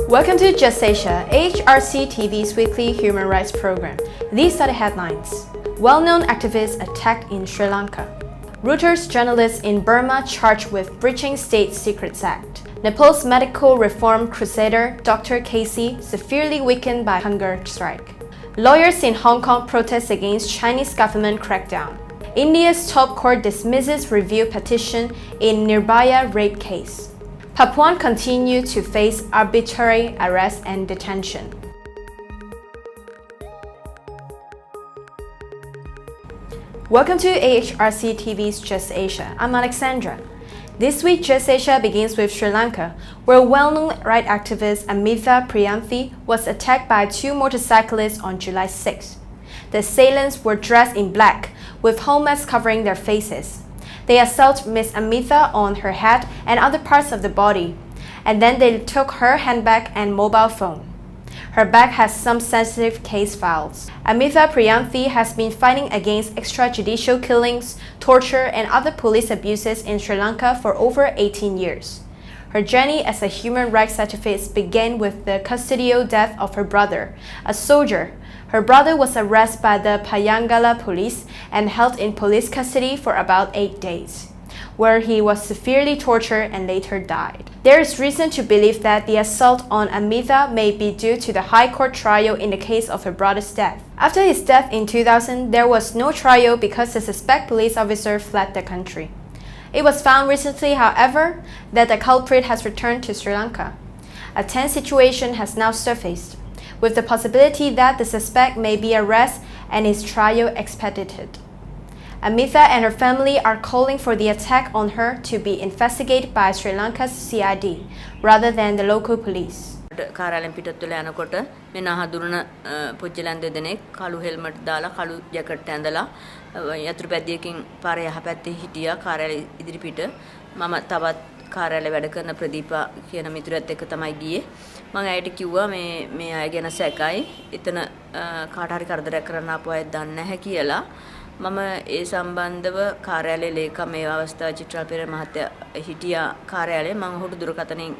Welcome to Just Asia, AHRC TV's weekly human rights program. These are the headlines. Well-known activists attacked in Sri Lanka. Reuters journalist in Burma charged with breaching State Secrets Act. Nepal's medical reform crusader Dr. Casey severely weakened by hunger strike. Lawyers in Hong Kong protest against Chinese government crackdown. India's top court dismisses review petition in Nirbhaya rape case. Papuan continue to face arbitrary arrest and detention. Welcome to AHRC TV's Just Asia. I'm Alexandra. This week, Just Asia begins with Sri Lanka, where well-known right activist Amitha Priyanthi was attacked by two motorcyclists on July 6. The assailants were dressed in black, with helmets covering their faces. They assaulted Miss Amitha on her head and other parts of the body, and then they took her handbag and mobile phone. Her bag has some sensitive case files. Amitha Priyanthi has been fighting against extrajudicial killings, torture, and other police abuses in Sri Lanka for over 18 years. Her journey as a human rights activist began with the custodial death of her brother, a soldier. Her brother was arrested by the Payangala police and held in police custody for about 8 days, where he was severely tortured and later died. There is reason to believe that the assault on Amitha may be due to the High Court trial in the case of her brother's death. After his death in 2000, there was no trial because the suspect police officer fled the country. It was found recently, however, that the culprit has returned to Sri Lanka. A tense situation has now surfaced, with the possibility that the suspect may be arrested and his trial expedited. Amitha and her family are calling for the attack on her to be investigated by Sri Lanka's CID rather than the local police. කාරාලෙන් පිටත් වෙලා යනකොට මේ නහදුරන පුජ්‍යලන් දෙදෙනෙක් කළු helmet දාලා කළු jacket ඇඳලා යතුරු පැදියකින් පාරේ යහපැත්තේ හිටියා කාර්යාලය ඉදිරිපිට මම තවත් කාර්යාලේ වැඩ කරන ප්‍රදීපා කියන මිතුරියත් එක්ක තමයි ගියේ මම ඇයට කිව්වා මේ අය ගැන සැකයි එතන කාට හරි කරදරයක් කරන්න ආපු අය දන්නේ නැහැ කියලා මම ඒ සම්බන්ධව කාර්යාලයේ ලේකම් මේ අවස්ථාවේ චිත්‍රාල් පෙරේරා මහත්තයා හිටියා කාර්යාලයේ මම ඔහුට දුරකථනයෙන්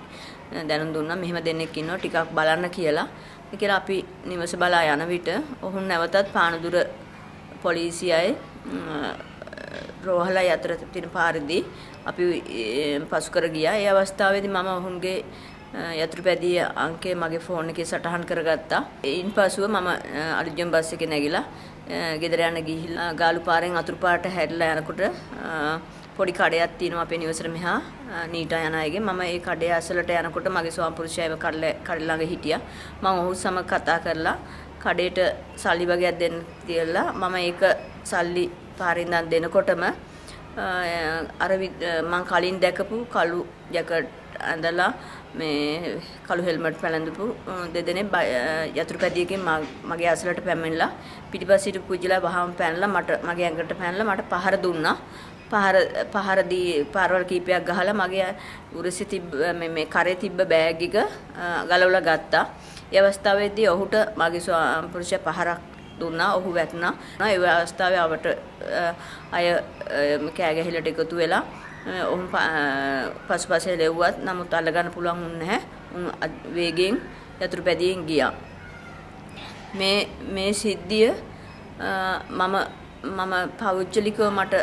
දැනුම් දුන්නා මෙහෙම දෙන්නෙක් ඉන්නවා ටිකක් බලන්න කියලා. ඒ කියලා අපි නිවස බලා යන විට ඔහු නැවතත් පානදුර පොලිසියයි රෝහලයි අතර තියෙන පාරදී අපි පසු කර ගියා. ඒ අවස්ථාවේදී මම ඔහුගේ යතුරුපැදිය අංකය මගේ ෆෝන් එකේ සටහන් කරගත්තා. ඉන්පසුව මම අලුත්ජම් බස් එකේ නැගිලා ගෙදර යන්න ගිහිල්ලා ගාලු පාරෙන් අතුරු පාරට හැරිලා යනකොට පොඩි කඩයක් තියෙනවා අපේ නිවසට මෙහා නීටා යන අයගේ මම ඒ කඩේ ඇසලට යනකොට මගේ ස්වාමිපුරුෂයව කඩ ළඟ හිටියා මම ඔහු සමග කතා කරලා කඩේට සල්ලි වගේක් දෙන්න තියලා මම ඒක සල්ලි පාරින් ඉඳන් දෙනකොටම අර මම කලින් දැකපු කළු ජැකට් ඇඳලා මේ කළු හෙල්මට් පැලඳපු දෙදෙනෙක් යතුරු පැදියකින් මගේ ඇසලට පැමිණලා පිටිපස්සට පුජ්‍යලා වහම පැනලා මගේ ඇඟට පැනලා මට පහර දුන්නා පාරවල් කීපයක් ගහලා මගේ උරසි තිබ්බ මේ කරේ තිබ්බ බෑග් එක ගලවලා ගත්තා. ඒ අවස්ථාවේදී ඔහුට මගේ පුරුෂයා පහරක් දුන්නා. ඔහු වැටුණා. ඒ අවස්ථාවේ අවට අය කෑ ගැහිලට එකතු වෙලා ඔහු පසුපසේ ලෙව්වත් නමුත් අල්ලගන්න පුළුවන් වුණේ නැහැ. උන් වේගෙන් යතුරු පැදියෙන් ගියා. මේ සිද්ධිය මම පෞද්ගලිකව මට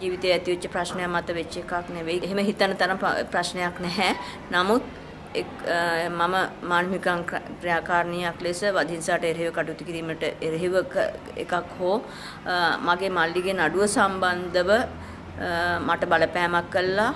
ජීවිතයේ ඇතිවෙච්ච ප්‍රශ්නයක් මත වෙච්ච එකක් නෙවෙයි. එහෙම හිතන තරම් ප්‍රශ්නයක් නැහැ. නමුත් මම මානසික ක්‍රියාකාරණියක් ලෙස වදින්සාට එරෙහිව කටයුතු කිරීමට එරෙහිව එකක් හෝ මගේ මල්ලිගේ නඩුව සම්බන්ධව මට බලපෑමක් කළා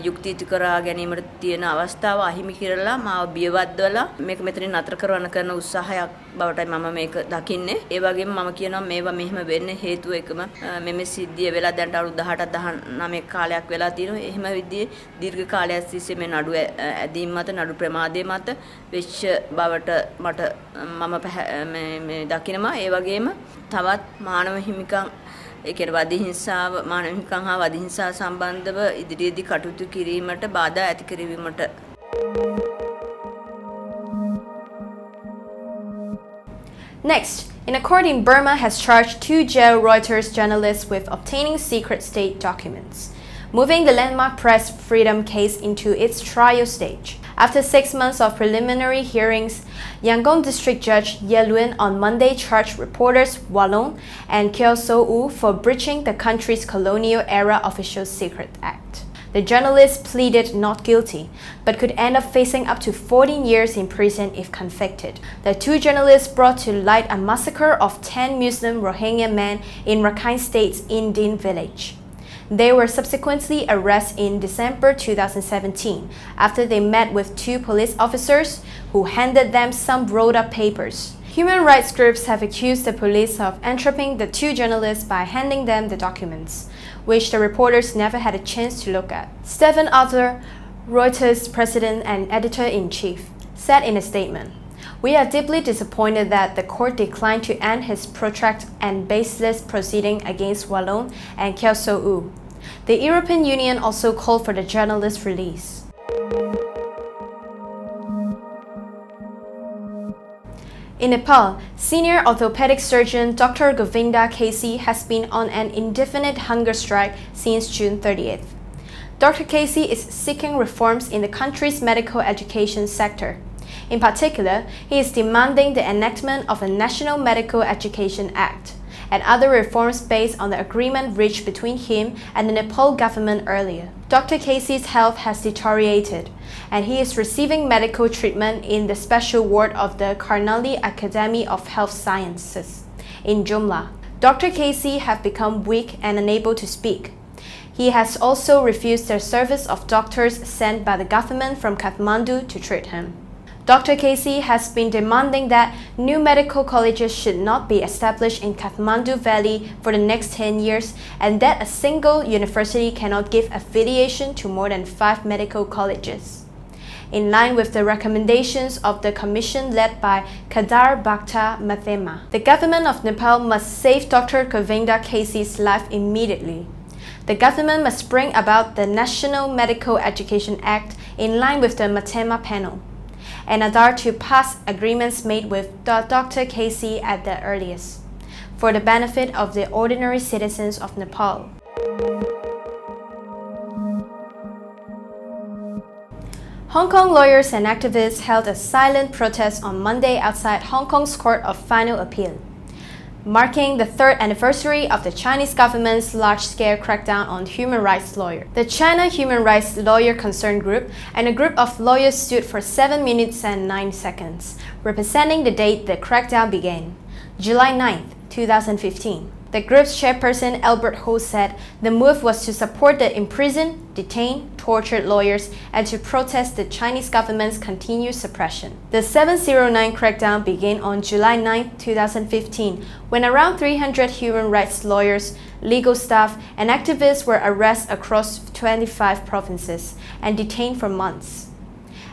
යුක්තියුත කරා ගැනීමට තියෙන අවස්ථාව අහිමි කරලා මාව බියවද්දවලා මේක මෙතනින් නතර කරවන්න කරන උත්සාහයක් බවටයි මම මේක දකින්නේ. ඒ වගේම මම කියනවා මේවා මෙහෙම වෙන්නේ හේතුව එකම මෙමෙ සිද්ධිය වෙලා දැන් අවුරුදු 18 19 කාලයක් වෙලා තියෙනවා. එහෙම විදිහේ දීර්ඝ කාලයක් තිස්සේ මේ නඩුව ඇදීම් මත නඩු ප්‍රමාදයේ මත වෙච්ච බවට මම මේ දකිනවා. ඒ වගේම තවත් මානව හිමිකම් ඒ කියන්නේ වදිහිංසාව මානව හිමිකම් හා වදිහිංසාව සම්බන්ධව ඉදිරියේදී කටයුතු කිරීමට බාධා ඇති කිරීමට Next, a court in Burma has charged two jailed Reuters journalists with obtaining secret state documents, moving the landmark press freedom case into its trial stage. After 6 months of preliminary hearings, Yangon District Judge Ye Lwin on Monday charged reporters Wallon and Kyaw Soe Oo for breaching the country's colonial era Official Secret Act. The journalists pleaded not guilty, but could end up facing up to 14 years in prison if convicted. The two journalists brought to light a massacre of 10 Muslim Rohingya men in Rakhine State's Indin village. They were subsequently arrested in December 2017 after they met with two police officers who handed them some rolled-up papers. Human rights groups have accused the police of entrapping the two journalists by handing them the documents, which the reporters never had a chance to look at. Stephen Arthur, Reuters president and editor-in-chief, said in a statement, "We are deeply disappointed that the court declined to end his protracted and baseless proceeding against Wallon and Kyaw Soe Oo. The European Union also called for the journalist's release." In Nepal, senior orthopedic surgeon Dr. Govinda Casey has been on an indefinite hunger strike since June 30th. Dr. Casey is seeking reforms in the country's medical education sector. In particular, he is demanding the enactment of a National Medical Education Act and other reforms based on the agreement reached between him and the Nepal government earlier. Dr. Casey's health has deteriorated, and he is receiving medical treatment in the special ward of the Karnali Academy of Health Sciences in Jumla. Dr. Casey has become weak and unable to speak. He has also refused the service of doctors sent by the government from Kathmandu to treat him. Dr. Casey has been demanding that new medical colleges should not be established in Kathmandu Valley for the next 10 years and that a single university cannot give affiliation to more than 5 medical colleges. In line with the recommendations of the commission led by Kedar Bhakta Mathema, the government of Nepal must save Dr. Govinda Casey's life immediately. The government must bring about the National Medical Education Act in line with the Mathema panel, and adhere to past agreements made with Dr. Casey at the earliest, for the benefit of the ordinary citizens of Nepal. Hong Kong lawyers and activists held a silent protest on Monday outside Hong Kong's Court of Final Appeal, marking the 3rd anniversary of the Chinese government's large-scale crackdown on human rights lawyers. The China Human Rights Lawyer Concern Group and a group of lawyers stood for 7 minutes and 9 seconds, representing the date the crackdown began, July 9, 2015. The group's chairperson Albert Ho said the move was to support the imprisoned, detained, tortured lawyers and to protest the Chinese government's continued suppression. The 709 crackdown began on July 9, 2015, when around 300 human rights lawyers, legal staff, and activists were arrested across 25 provinces and detained for months.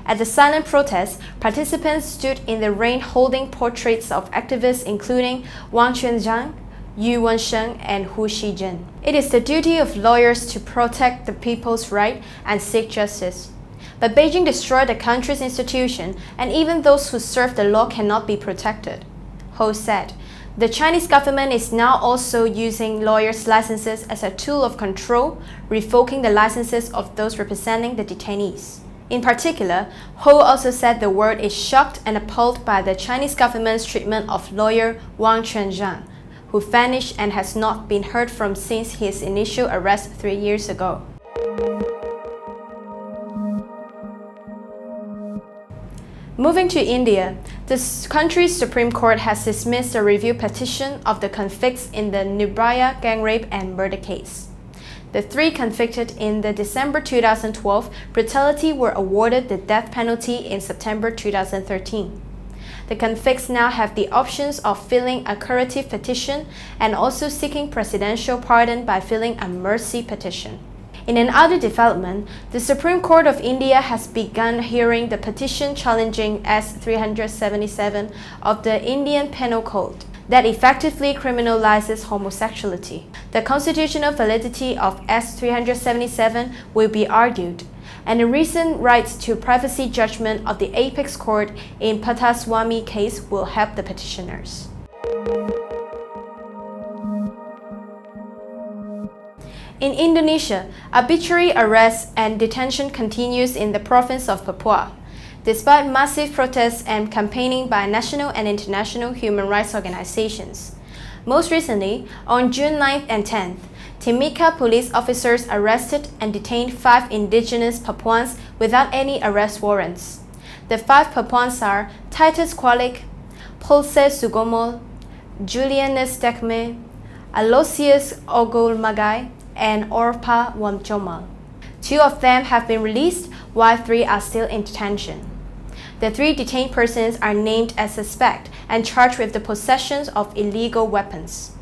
At the silent protest, participants stood in the rain holding portraits of activists including Wang Quanzhang, Yu Wensheng, and Hu Shizhen. It is the duty of lawyers to protect the people's right and seek justice. But Beijing destroyed the country's institution, and even those who serve the law cannot be protected. Ho said, the Chinese government is now also using lawyers' licenses as a tool of control, revoking the licenses of those representing the detainees. In particular, Ho also said the world is shocked and appalled by the Chinese government's treatment of lawyer Wang Quanzhang, who vanished and has not been heard from since his initial arrest 3 years ago. Moving to India, the country's Supreme Court has dismissed a review petition of the convicts in the Nirbhaya gang rape and murder case. The 3 convicted in the December 2012 brutality were awarded the death penalty in September 2013. The convicts now have the options of filing a curative petition and also seeking presidential pardon by filing a mercy petition. In another development, the Supreme Court of India has begun hearing the petition challenging S-377 of the Indian Penal Code that effectively criminalizes homosexuality. The constitutional validity of S-377 will be argued, and the recent rights to privacy judgment of the Apex Court in Pataswamy case will help the petitioners. In Indonesia, arbitrary arrest and detention continues in the province of Papua. despite massive protests and campaigning by national and international human rights organizations. Most recently, on June 9th and 10th, Timika police officers arrested and detained 5 indigenous Papuans without any arrest warrants. The 5 Papuans are Titus Kwalik, Pulse Sugomol, Julianus Dekme, Aloysius Ogulmagai, and Orpa Wamchomal. 2 of them have been released, while 3 are still in detention. The 3 detained persons are named as suspect and charged with the possession of illegal weapons.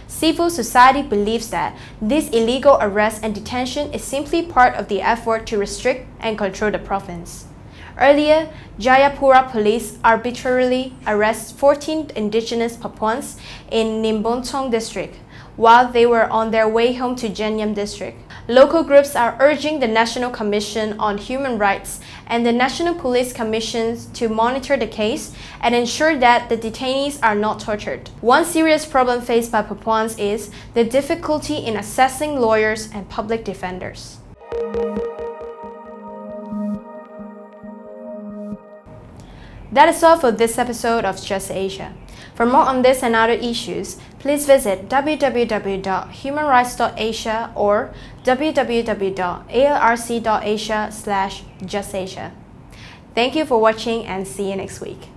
Civil society believes that this illegal arrest and detention is simply part of the effort to restrict and control the province. Earlier, Jayapura police arbitrarily arrested 14 indigenous Papuans in Nimbontong district while they were on their way home to Jenyam district. Local groups are urging the National Commission on Human Rights and the National Police Commission to monitor the case and ensure that the detainees are not tortured. One serious problem faced by Papuans is the difficulty in accessing lawyers and public defenders. That is all for this episode of Just Asia. For more on this and other issues, please visit www.humanrights.asia or www.ahrc.asia/justasia. Thank you for watching and see you next week.